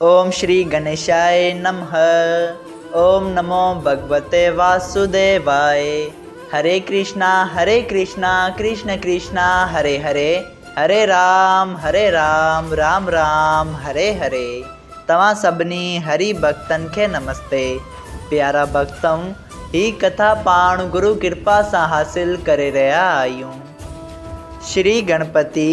ओम श्री गणेशाय नमः। ओम नमो भगवते वासुदेवाय। हरे कृष्णा कृष्ण कृष्णा हरे हरे, हरे राम राम राम हरे हरे। तव्हां सभिनी हरि भक्तन के नमस्ते। प्यारा भक्तों, ही कथा पाण गुरु कृपा से हासिल करे रहा आयूं। श्री गणपति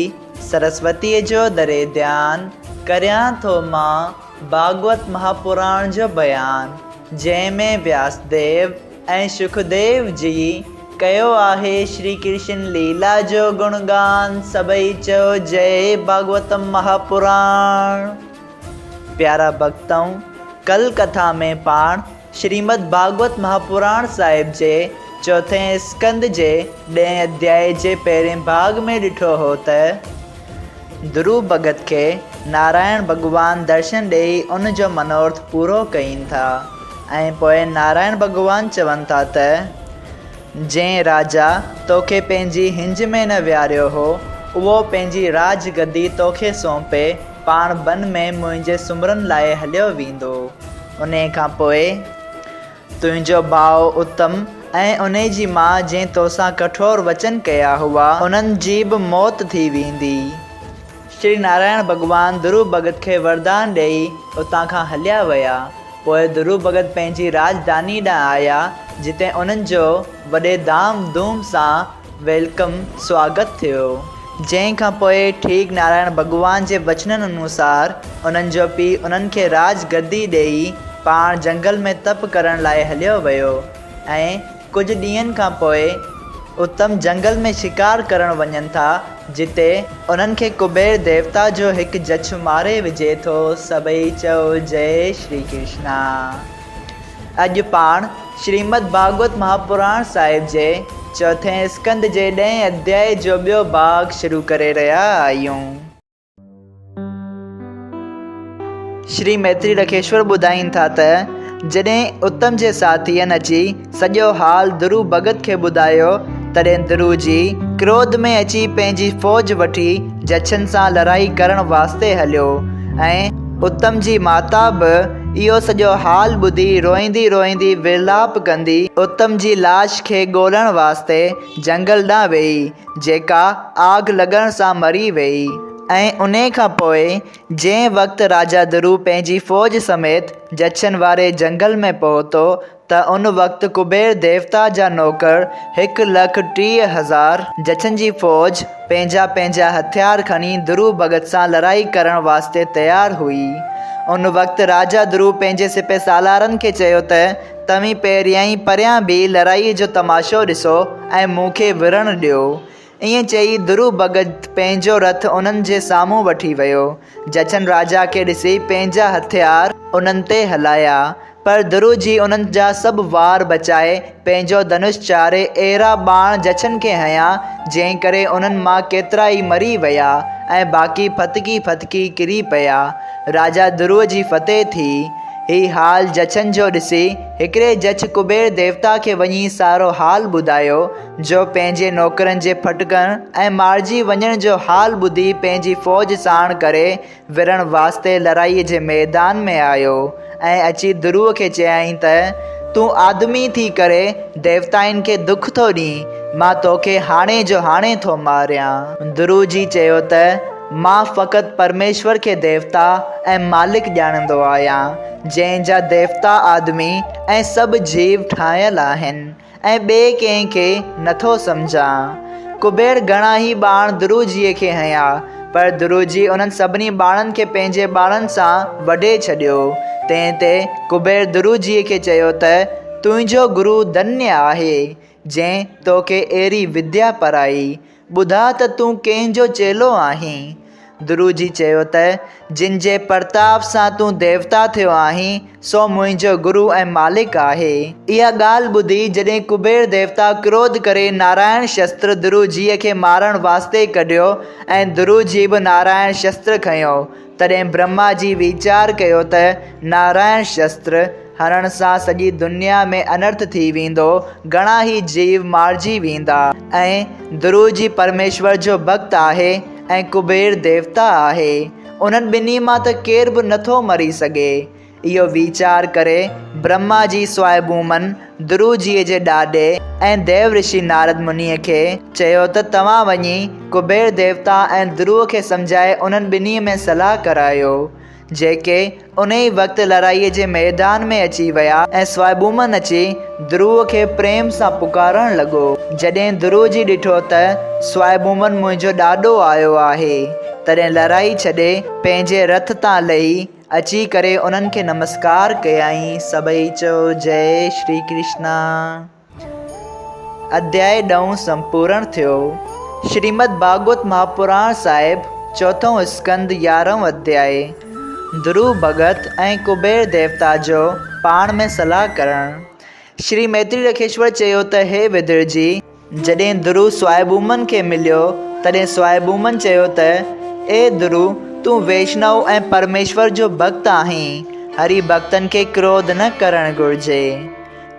सरस्वती जो दरे ध्यान करियां थो मां भागवत महापुराण जो बयान, जंहिंमें व्यासदेव ऐं सुखदेव जी कयो आहे श्री कृष्ण लीला जो गुणगान। सभई चयो जय भागवतम महापुराण। प्यारा भक्तों, कल कथा में पाण श्रीमद् भागवत महापुराण साहिब जे चौथे स्कंद जे 10 अध्याय जे पहिरें भाग में ॾिठो हो त ध्रुव भगत के नारायण भगवान दर्शन ॾेई उन जो मनोरथ पूरो कईन था। ऐं पोइ नारायण भगवान चवनि था त जंहिं राजा तोखे पंहिंजी हिंज में न विहारियो हो, उहो पंहिंजी राज गद्दी तोखे सौंपे पाण बन में मुंहिंजे सुमरन लाइ हलियो वेंदो। उन खां पोइ तुंहिंजो भाउ उत्तम ऐं उन जी माउ जंहिं तोसां कठोर वचन कया हुआ, उन्हनि जी बि मौत थी वेंदी। श्री नारायण भगवान ध्रुव भगत खे वरदान ॾेई उतां खां हलिया विया। पोइ ध्रुव भगत पंहिंजी राजधानी ॾांहुं आया, जिते उन्हनि जो वॾे धाम धूम सां वेलकम स्वागत थियो। जंहिं खां पोइ ठीक नारायण भगवान जे वचननि अनुसार उन्हनि जो पीउ उन्हनि खे राज गद्दी ॾेई पाण जंगल में तप करण लाइ हलियो वियो। ऐं कुझु ॾींहंनि खां पोइ उत्तम जंगल में शिकार करण वञनि था, जिते उन्हनि खे कुबेर देवता जो हिकु जछ मारे विझे थो। सभई चयो जय श्री कृष्णा। अॼु पाण श्रीमद् भागवत महापुराण साहिब जे चौथे स्कंद जे 10 अध्याय जो ॿियो भाग शुरू करे रहिया आहियूं। श्री मैत्री रखेश्वर ॿुधाइनि था त जॾहिं उत्तम जे साथीअनि अची सॼो हाल ध्रुव भगत खे ॿुधायो, तॾहिं ध्रुव जी क्रोध में अची पंहिंजी फ़ौज वठी जछनि सां लड़ाई करण वास्ते हलियो। ऐं उत्तम जी माता बि इहो सॼो हाल ॿुधी रोईंदी रोईंदी विलाप कंदी उत्तम जी लाश खे ॻोल्हण वास्ते जंगल ॾांहुं वेई, जेका आग लॻण सां मरी वई। ऐं उन खां पोइ जंहिं वक़्तु राजा ध्रुव पंहिंजी फ़ौज समेत जछनि वारे जंगल में पहुतो, त उन वक़्तु कुबेर देवता जा नौकर 1,30,000 जछनि जी फ़ौज पंहिंजा पंहिंजा हथियार खणी ध्रुव भगत सां लड़ाई करण वास्ते तयारु हुई। उन वक़्तु राजा ध्रुव पंहिंजे सिपह सालारनि खे चयो त तव्हीं पहिरियां ई परियां बि लड़ाईअ जो तमाशो ॾिसो ऐं मूंखे विढ़णु ॾियो। ईअं चई ध्रुव भगत पंहिंजो रथ उन्हनि जे साम्हूं वठी वियो। जछनि राजा खे ॾिसी पंहिंजा हथियार उन्हनि ते हलाया, पर ध्रुव जी उन्हनि जा सभु वार बचाए पंहिंजो धनुष चाढ़े अहिड़ा बाण जछनि खे हयां, जंहिं करे उन्हनि मां केतिरा ई मरी विया ऐं बाक़ी फतकी फतकी किरी पिया। राजा ध्रुव जी फतेह थी। ही हाल जछनि जो ॾिसी हिकिड़े जछ कुबेर देवता खे वञी सारो हाल ॿुधायो, जो पंहिंजे नौकरनि जे फटकण ऐं मारिजी वञण जो हाल ॿुधी पंहिंजी फ़ौज साण करे विढ़ण वास्ते लड़ाईअ जे मैदान में आयो। ऐं अची ध्रुव खे चयाईं त तूं आदमी थी करे देवताउनि खे दुख थो ॾीं, मां तोखे हाणे जो हाणे थो मारियां। ध्रुव जी चयो त मां फ़क़ति परमेश्वर खे देवता ऐं मालिक ॼाणंदो आहियां, जंहिंजा देवता आदमी ऐं सभु जीव ठाहियल आहिनि ऐं ॿिए कंहिंखे नथो सम्झां। कुबेर घणा ई बाण ध्रुव जीअ खे हयां, पर ध्रुव जी उन्हनि सभिनी बाणनि खे पंहिंजे बाणनि सां वढे छॾियो। तंहिं ते कुबेर ध्रुव जीअ खे चयो त तुंहिंजो गुरु धन्य आहे, जंहिं तोखे अहिड़ी विद्या पढ़ाई। ॿुधा त तूं कंहिंजो चेलो आहीं। ध्रुव जी चयो त जिन जे प्रताप सां तूं देवता थियो आहीं, सो मुंहिंजो गुरु ऐं मालिक आहे। इहा ॻाल्हि ॿुधी जॾहिं कुबेर देवता क्रोध करे नारायण शस्त्र ध्रुव जीअ खे मारण वास्ते कढियो ऐं ध्रुव जी बि नारायण शस्त्र खयो, तॾहिं ब्रह्मा जी वीचार कयो त नारायण शस्त्र हरण सां सॼी दुनिया में अनर्थ थी वेंदो, घणा ई जीव मारिजी वेंदा। ऐं ध्रुव जी परमेश्वर जो भक्त आहे ऐं कुबेर देवता आहे। उन्हनि ॿिन्ही मां त केर बि नथो मरी सघे। इहो वीचार करे ब्रह्मा जी स्वायभूमन ध्रुव जीअ जे ॾाॾे ऐं देव ऋषि नारद मुनीअ खे चयो त तव्हां वञी कुबेर देवता ऐं ध्रुव खे सम्झाए उन्हनि ॿिन्ही में सलाह करायो, जेके उन ई वक़्तु लड़ाईअ जे मैदान में अची विया ऐं स्वायभूमन अची ध्रुव खे प्रेम सां पुकारणु लॻो। जॾहिं ध्रुव जी ॾिठो त स्वायभूमन मुंहिंजो ॾाॾो आयो आहे, तॾहिं लड़ाई छॾे पंहिंजे रथ तां लही अची करे उन्हनि खे नमस्कार कयाईं। सभई चओ जय श्री कृष्णा। अध्याय 9 संपूर्ण थियो। श्रीमद् भागवत महापुराण साहिब चौथों स्कंद 11 अध्याय। ध्रुव भगत ऐं कुबेर देवता जो पाण में सलाह करणु। श्री मैत्री रखेश्वर चयो त हे विदुर जी, जॾहिं ध्रुव स्वायभूमन खे मिलियो तॾहिं स्वायभूमन चयो त ए ध्रुव, तूं वैष्णव ऐं परमेश्वर जो भक्त आहीं। हरि भक्तनि खे क्रोध न करणु घुरिजे।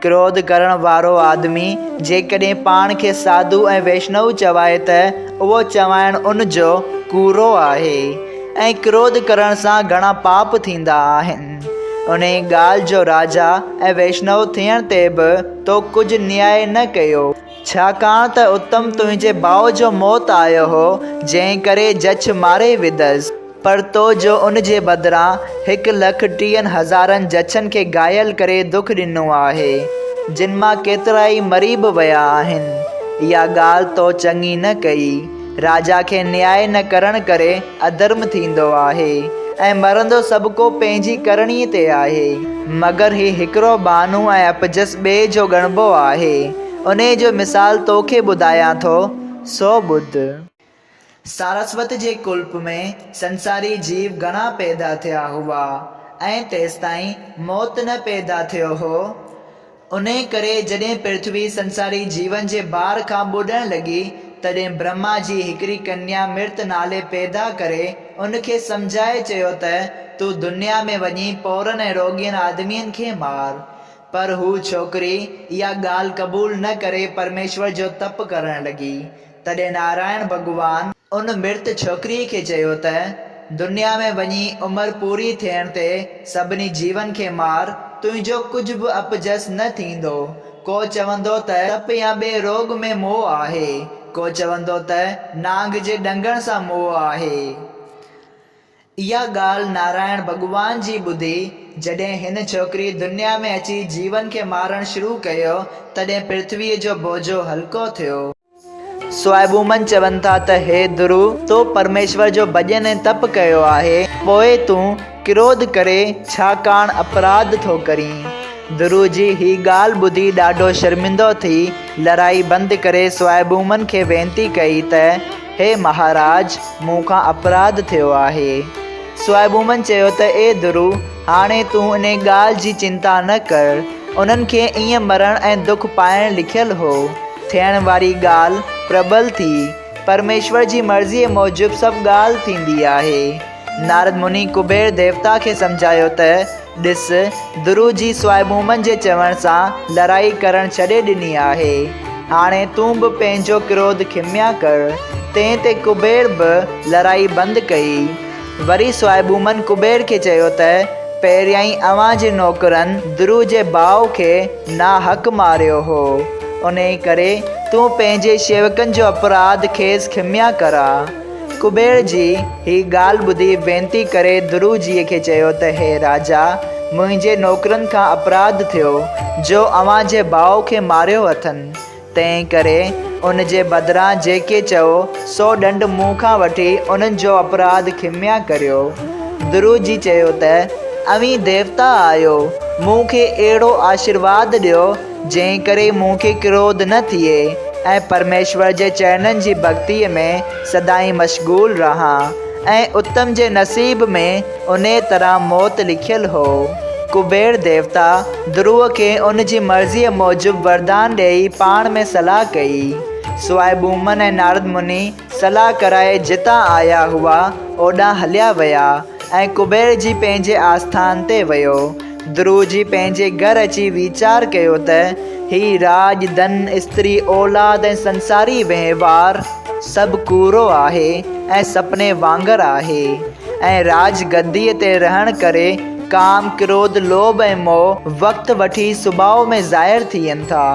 क्रोध करण वारो आदमी जेकॾहिं पाण खे साधु ऐं वैष्णव चवाए त उहो चवाइणु उन जो कूरो आहे ऐं क्रोध करण सां घणा पाप थींदा आहिनि। उन ॻाल्हि जो राजा ऐं वैष्णव थियण ते बि तो कुझु न्याय न कयो, छाकाणि त उत्तम तुंहिंजे भाउ जो मौत आयो हो, जंहिं करे जछ मारे विधसि, पर तो जो उन जे बदिरां 1,30,000 जछनि खे घायल करे दुख ॾिनो आहे, जिन मां केतिरा ई मरी बि विया आहिनि। इहा ॻाल्हि तो चङी न कई। राजा खे न्याय न करण करे अधर्म थींदो आहे ऐं मरंदो सभु को पंहिंजी करणीअ ते आहे। मगर ही हिकिड़ो बहानो ऐं अपजस ॿिए जो ॻणिबो आहे। उन जो मिसाल तोखे ॿुधायां थो, सो ॿुध। सारस्वत जे कुल्प में संसारी जीव घणा पैदा थिया हुआ ऐं तेसिताईं मौत न पैदा थियो हो। उन करे जॾहिं पृथ्वी संसारी जीवन जे भार खां ॿुॾण लॻी, तॾहिं ब्रह्मा जी हिकिड़ी कन्या मृत नाले पैदा करे उनखे सम्झाए चयो त तूं दुनिया में वञी पौरनि ऐं रोगियुनि आदमियुनि खे मार। पर हू छोकिरी इहा ॻाल्हि क़बूल न करे परमेश्वर जो तप करणु लॻी। तॾहिं नारायण भॻवान उन मृत छोकिरीअ खे चयो त दुनिया में वञी उमिरि पूरी थियण ते सभिनी जीवन खे मार, तुंहिंजो कुझु बि अपजस न थींदो। को चवंदो त तप या ॿिए रोग में मोह आहे, को चवंदो त नांग जे ॾंगण सां मोह आहे। इहा ॻाल्हि नारायण भॻवान जी ॿुधी जॾहिं हिन छोकिरी दुनिया में अची जीवन खे मारणु शुरू कयो, तॾहिं पृथ्वीअ जो बोझो हल्को थियो। स्वायभूमन चवनि था त हे ध्रुव, तो परमेश्वर जो भॼन ऐं तप कयो आहे, पोइ तूं क्रोध करे छाकाणि अपराध थो करीं। ध्रुव जी ही ॻाल्हि ॿुधी ॾाढो शर्मिंदो थी लड़ाई बंदि करे स्वायभूमन खे वेनती कई त हे महाराज, मूंखां अपराध थियो आहे। स्वायभूमन चयो त ए ध्रुव, हाणे तूं इन ॻाल्हि जी चिंता न कर। उन्हनि खे ईअं मरण ऐं दुख पाइणु लिखियलु हो। थियण वारी ॻाल्हि प्रबल थी। परमेश्वर जी मर्ज़ीअ मूजिबि सभु ॻाल्हि थींदी आहे। नारद मुनि कुबेर देवता खे सम्झायो त ॾिस, ध्रुव जी स्वायभूमन जे चवण सां लड़ाई करणु छॾे ॾिनी आहे। हाणे तूं बि पंहिंजो क्रोध खिमिया कर। तंहिं ते कुबेर बि लड़ाई बंदि कई। वरी स्वायभूमन कुबेर खे चयो त पहिरियां ई अव्हां जे नौकरनि ध्रुव जे भाउ खे नाहक मारियो हो, उन करे तूं पंहिंजे शेवकनि जो अपराध खेसि खिमिया करा। कुबेर जी ही ॻाल्हि ॿुधी वेनती करे ध्रुव जीअ खे चयो त हे राजा, मुंहिंजे नौकरनि खां अपराध थियो जो अव्हां जे भाउ खे मारियो अथनि। तंहिं करे उन जे बदिरां जेके चओ सो ॾंड मूं खां वठी उन्हनि जो अपराध खिमिया करियो। ध्रुव जी चयो त अवी देवता आहियो, मूंखे अहिड़ो आशीर्वाद ॾियो जंहिं करे मूंखे क्रोध न थिए ऐं परमेश्वर जे चरणनि जी भक्तीअ में सदाईं मशगूल रहां ऐं उत्तम जे नसीब में उन तरह मौत लिखियलु हो। कुबेर देवता ध्रुव खे उन जी मर्ज़ीअ मूजिबि वरदान ॾेई पाण में सलाह कई। स्वायभूमन ऐं नारद मुनि सलाह कराए जितां आया हुआ ओॾां हलिया विया ऐं कुबेर जी पंहिंजे आस्थान ते वियो। ध्रुव जी पंहिंजे घर अची वीचार कयो त ही राज धन स्त्री औलाद ऐं संसारी वहिंवार सभु कूरो आहे ऐं सपने वांगुरु आहे ऐं राज गद्दीअ ते रहण करे काम, क्रोध, लोभ ऐं मोह वक़्तु वठी सुभाउ में ज़ाहिर थियनि था।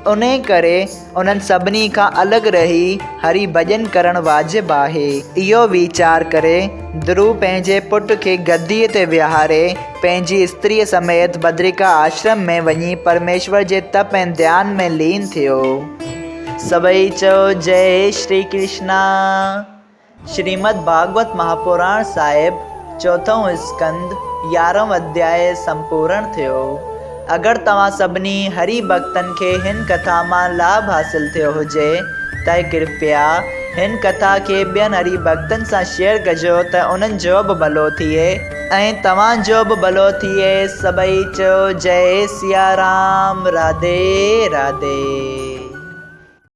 उन करे उन्हनि सभिनी खां अलॻि रही हरि भॼन करणु वाजिबु आहे। इहो वीचार करे ध्रुव पंहिंजे पुट खे गद्दीअ ते विहारे पंहिंजी स्त्रीअ समेत बद्रिका आश्रम में वञी परमेश्वर जे तप ऐं ध्यान में लीन थियो। सभई चओ जय श्री कृष्णा। श्रीमद् भागवत महापुराण साहिब 4 स्कंद 11 अध्याय संपूर्ण थियो। अगर तव्हां सभिनी हरि भक्तनि खे हिन कथा मां लाभ हासिल थियो हुजे त कृपया हिन कथा खे ॿियनि हरि भक्तनि सां शेयर कजो त उन्हनि जो बि भलो थिए ऐं तव्हांजो बि भलो थिए। सभई चओ जय सिया राम। राधे राधे।